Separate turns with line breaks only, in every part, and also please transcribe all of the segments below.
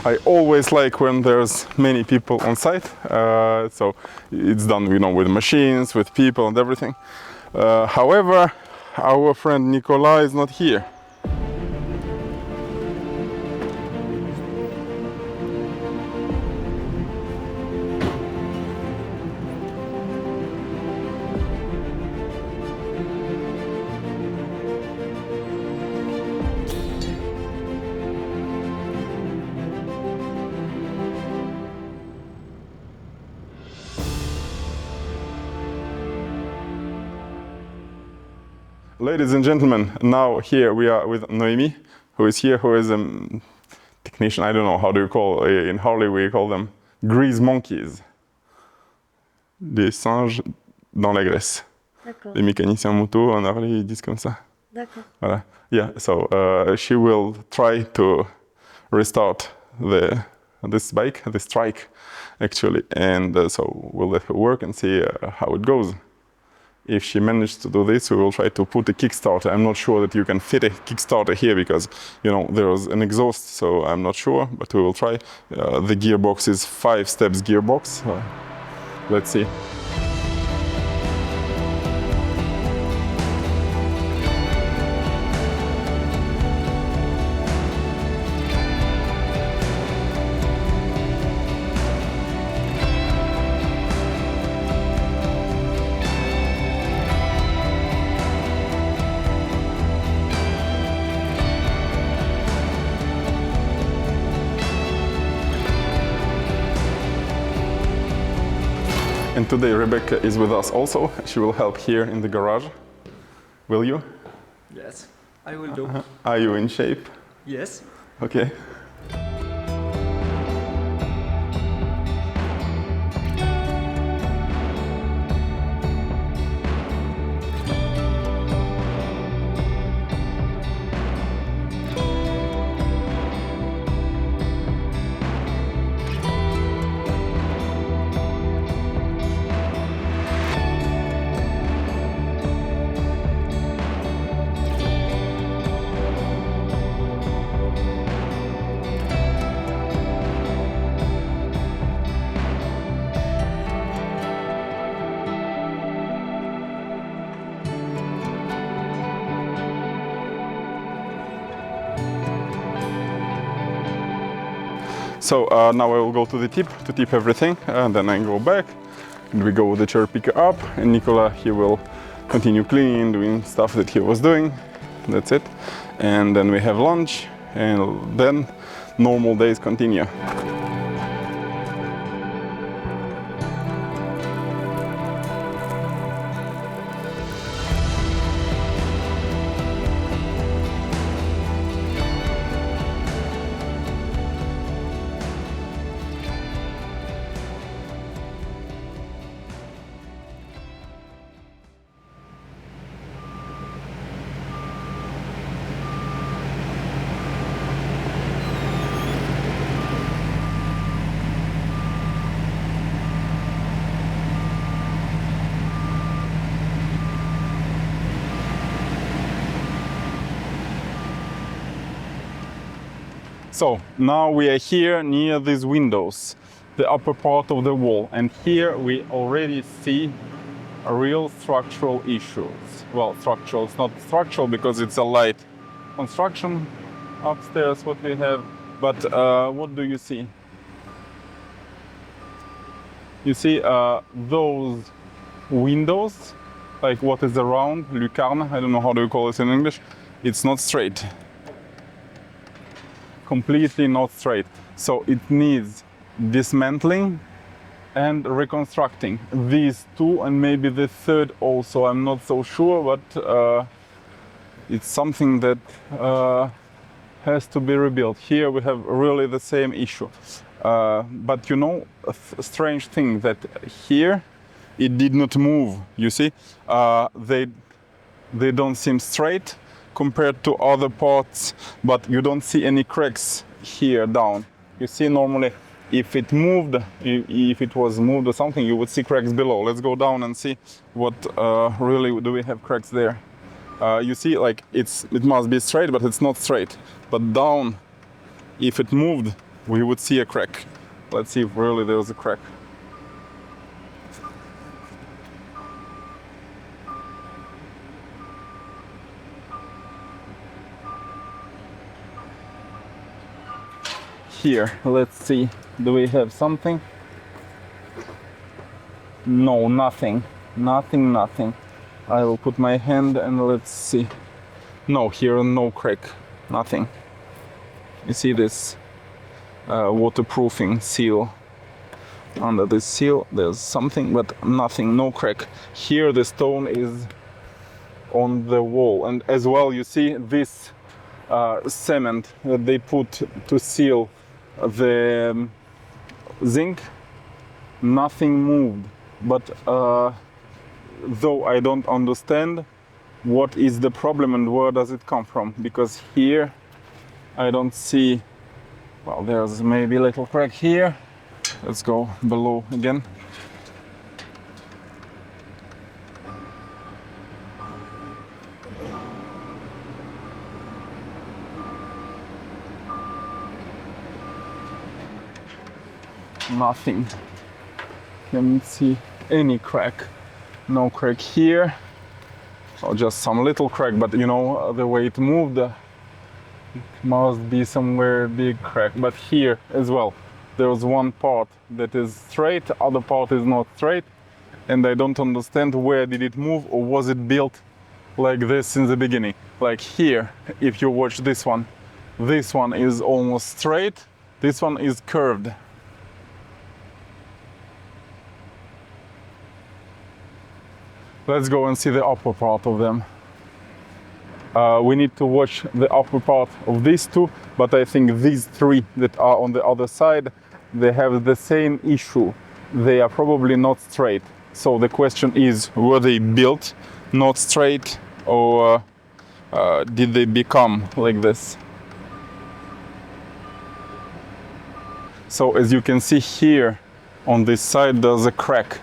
I always like when there's many people on site, so it's done, you know, with machines, with people and everything. However, our friend Nicolas is not here. Ladies and gentlemen, now here we are with Noémie, who is here, who is a technician. I don't know, how do you call, in Harley we call them grease monkeys. Des singes dans la graisse.
D'accord.
Les mécaniciens moto en Harley, ils disent comme ça.
D'accord.
Voilà. Yeah, so she will try to restart this bike, this trike, actually, and so we'll let her work and see how it goes. If she managed to do this, we will try to put a Kickstarter. I'm not sure that you can fit a Kickstarter here because, you know, there's an exhaust, so I'm not sure, but we will try. The gearbox is 5 steps gearbox. Let's see. And today Rebecca is with us also. She will help here in the garage. Will you?
Yes, I will do.
Are you in shape?
Yes.
Okay. So now I will go to the tip to tip everything, and then I go back, and we go with the chair picker up, and Nicola, he will continue cleaning, doing stuff that he was doing. That's it. And then we have lunch, and then normal days continue. So now we are here near these windows, the upper part of the wall, and here we already see real structural issues. Well, structural, it's not structural because it's a light construction upstairs what we have, but what do you see? You see those windows, like what is around, lucarne, I don't know how do you call it in English, it's not straight. Completely not straight. So it needs dismantling and reconstructing. These two and maybe the third also, I'm not so sure, but it's something that has to be rebuilt. Here we have really the same issue. But you know, a strange thing that here it did not move, you see? They don't seem straight compared to other parts, but you don't see any cracks here down. You see, normally if it moved, if it was moved or something, you would see cracks below. Let's go down and see what really do we have cracks there. You see, like it must be straight, but it's not straight. But down, if it moved, we would see a crack. Let's see if really there's a crack. Here, let's see, do we have something? No, nothing. Nothing. I will put my hand and let's see. No, here no crack, nothing. You see this waterproofing seal. Under this seal there's something, but nothing, no crack. Here the stone is on the wall, and as well you see this cement that they put to seal the zinc. Nothing moved, but though I don't understand what is the problem and where does it come from, because here I don't see. Well, there's maybe a little crack here. Let's go below again. Nothing. Can't see any crack. No crack here. Or just some little crack, but you know the way it moved, it must be somewhere big crack. But here as well, there's one part that is straight, other part is not straight, and I don't understand where did it move, or was it built like this in the beginning. Like here, if you watch this one is almost straight, this one is curved. Let's go and see the upper part of them. We need to watch the upper part of these two, but I think these three that are on the other side, they have the same issue. They are probably not straight. So the question is, were they built not straight, or did they become like this? So as you can see here, on this side there's a crack.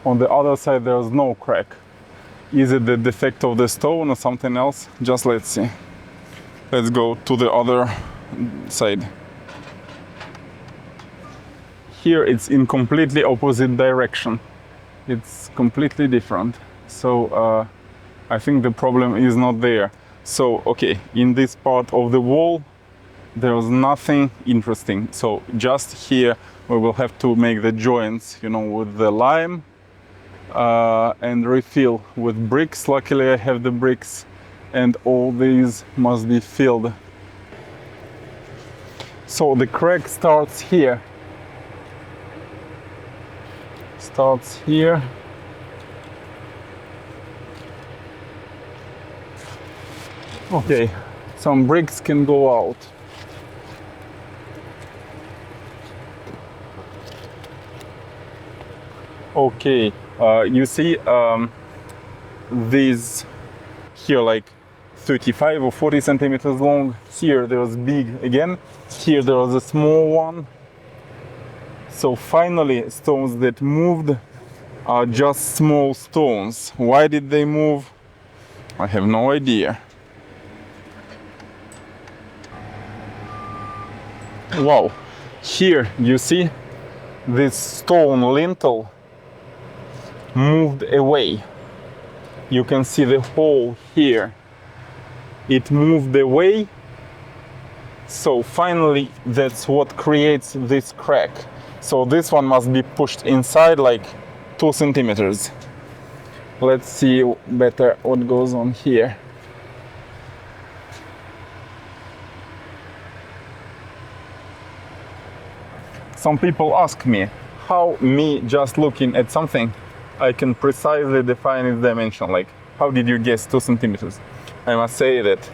On the other side there's no crack. Is it the defect of the stone or something else? Just let's see. Let's go to the other side. Here it's in completely opposite direction. It's completely different. So I think the problem is not there. So okay, in this part of the wall there's nothing interesting. So just here we will have to make the joints, you know, with the lime. And refill with bricks. Luckily I have the bricks, and all these must be filled. So the crack starts here. Okay, some bricks can go out. Okay. You see these here like 35 or 40 centimeters long. Here there was big again. Here there was a small one. So finally stones that moved are just small stones. Why did they move? I have no idea. Wow. Here you see this stone lintel moved away. You can see the hole here. It moved away. So finally that's what creates this crack. So this one must be pushed inside like 2 centimeters. Let's see better what goes on here. Some people ask me, how me just looking at something I can precisely define its dimension. Like, how did you guess 2 centimeters? I must say that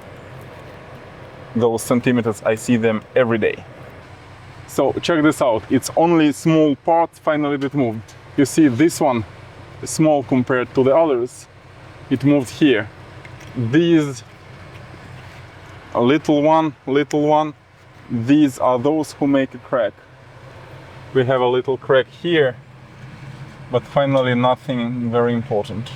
those centimeters, I see them every day. So check this out. It's only small parts finally that moved. You see this one, small compared to the others. It moved here. These, a little one. These are those who make a crack. We have a little crack here, but finally nothing very important.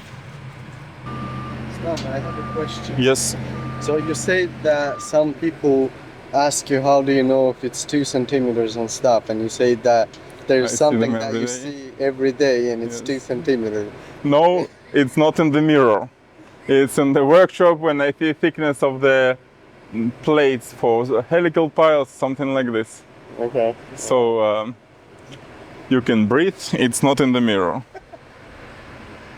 Stan, I have a question.
Yes.
So you say that some people ask you how do you know if it's 2 centimeters and stuff, and you say that
I
there's
see
something
them
that
every
you
day.
see every day and it's
Yes.
2 centimeters.
No, it's not in the mirror. It's in the workshop when I see thickness of the plates for helical piles, something like this.
Okay.
So you can breathe, it's not in the mirror.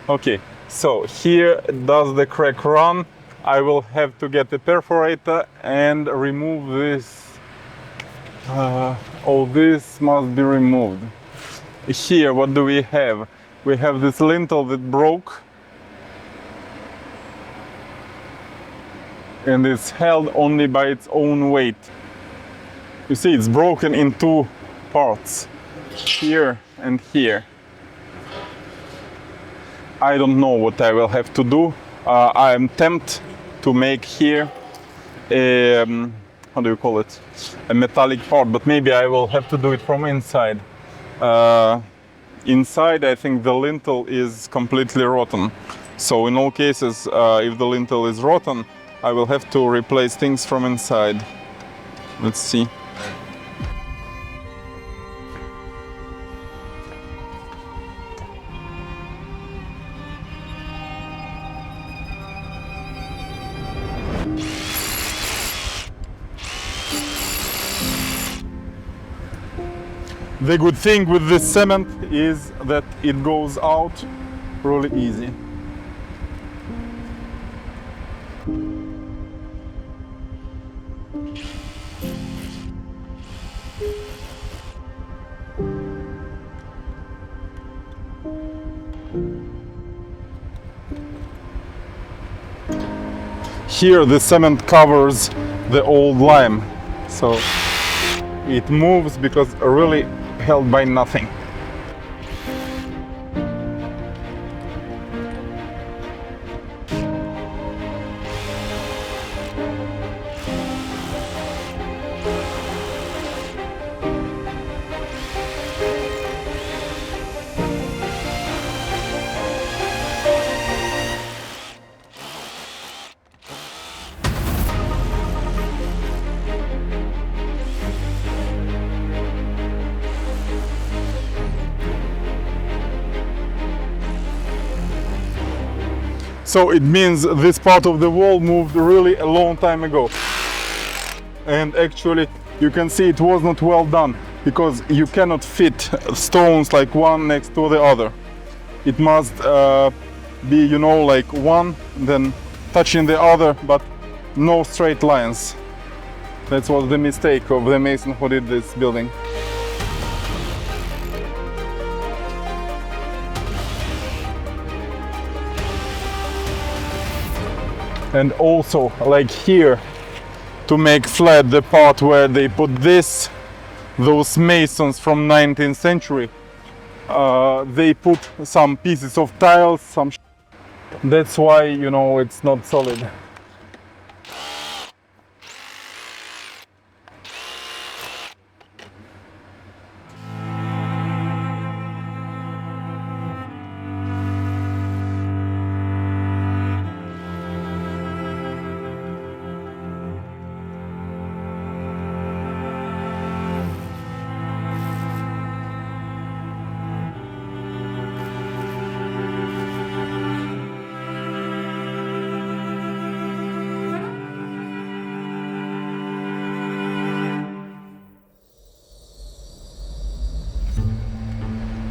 Okay, so here does the crack run. I will have to get the perforator and remove this. All this must be removed. Here, what do we have? We have this lintel that broke. And it's held only by its own weight. You see, it's broken in 2 parts, here and here. I don't know what I will have to do. I am tempted to make here a, how do you call it, a metallic part, but maybe I will have to do it from inside. Inside, I think the lintel is completely rotten. So in all cases, if the lintel is rotten, I will have to replace things from inside. Let's see. The good thing with this cement is that it goes out really easy. Here the cement covers the old lime, so it moves because really held by nothing. So it means this part of the wall moved really a long time ago. And actually you can see it was not well done because you cannot fit stones like one next to the other. It must be, you know, like one, then touching the other, but no straight lines. That was the mistake of the mason who did this building. And also, like here, to make flat the part where they put this, those masons from 19th century, they put some pieces of tiles, some that's why, you know, it's not solid.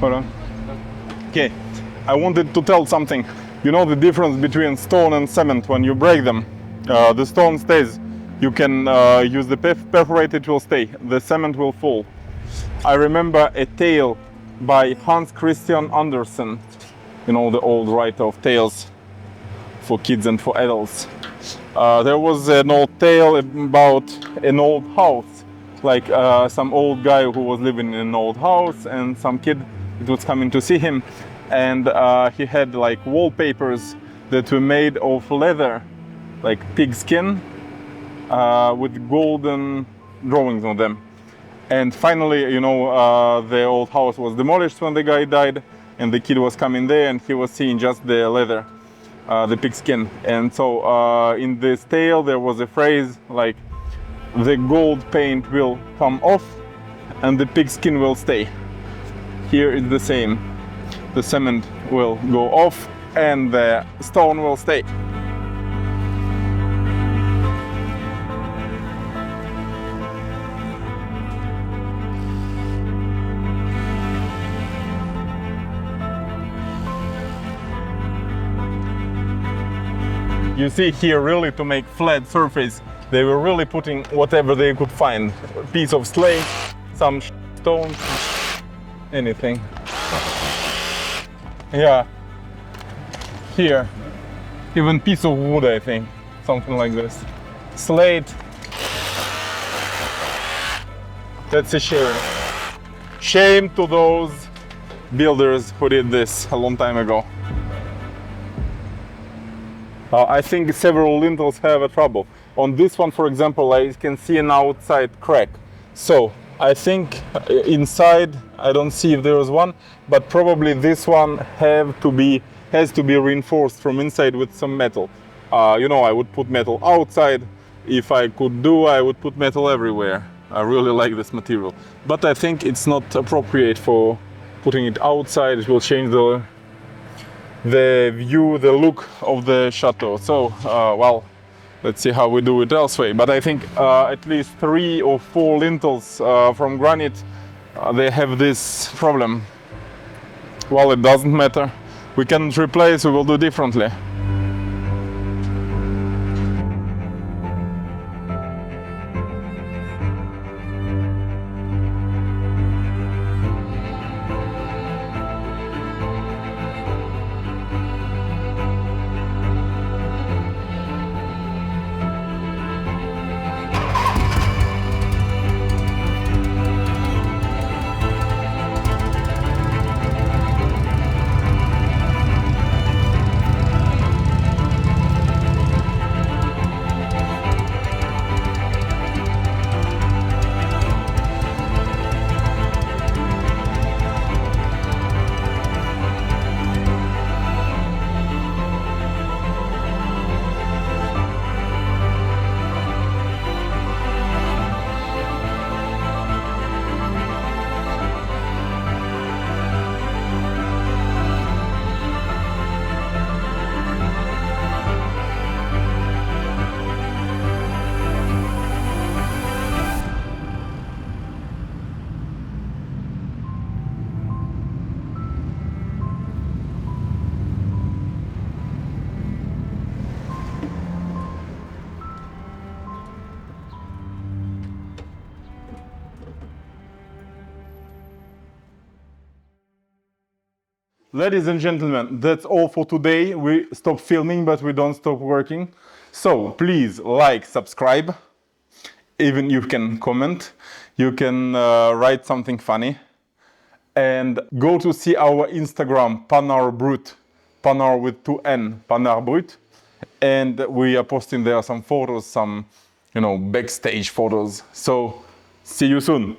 Hold on. Okay, I wanted to tell something. You know the difference between stone and cement when you break them? The stone stays. You can use the perforator, it will stay. The cement will fall. I remember a tale by Hans Christian Andersen. You know, the old writer of tales for kids and for adults. There was an old tale about an old house. Like some old guy who was living in an old house and some kid was coming to see him, and he had like wallpapers that were made of leather, like pig skin, with golden drawings on them. And finally, you know, the old house was demolished when the guy died, and the kid was coming there and he was seeing just the leather, the pig skin. And so in this tale there was a phrase like, the gold paint will come off and the pig skin will stay. Here is the same. The cement will go off and the stone will stay. You see here, really, to make flat surface, they were really putting whatever they could find. A piece of slate, some stone, anything. Yeah. Here, even piece of wood, I think, something like this. Slate. That's a shame. Shame to those builders who did this a long time ago. I think several lintels have a trouble. On this one, for example, I can see an outside crack. So I think inside, I don't see if there is one, but probably this one has to be reinforced from inside with some metal. You know, I would put metal outside. If I could do, I would put metal everywhere. I really like this material. But I think it's not appropriate for putting it outside. It will change the view, the look of the chateau. So, well, let's see how we do it elsewhere. But I think at least 3 or 4 lintels from granite, they have this problem. Well, it doesn't matter. We can replace, we will do differently. Ladies and gentlemen, that's all for today. We stop filming, but we don't stop working. So please like, subscribe. Even you can comment. You can write something funny. And go to see our Instagram, Pannard Brut. Pannard with 2 N, Pannard Brut. And we are posting there some photos, some, you know, backstage photos. So see you soon.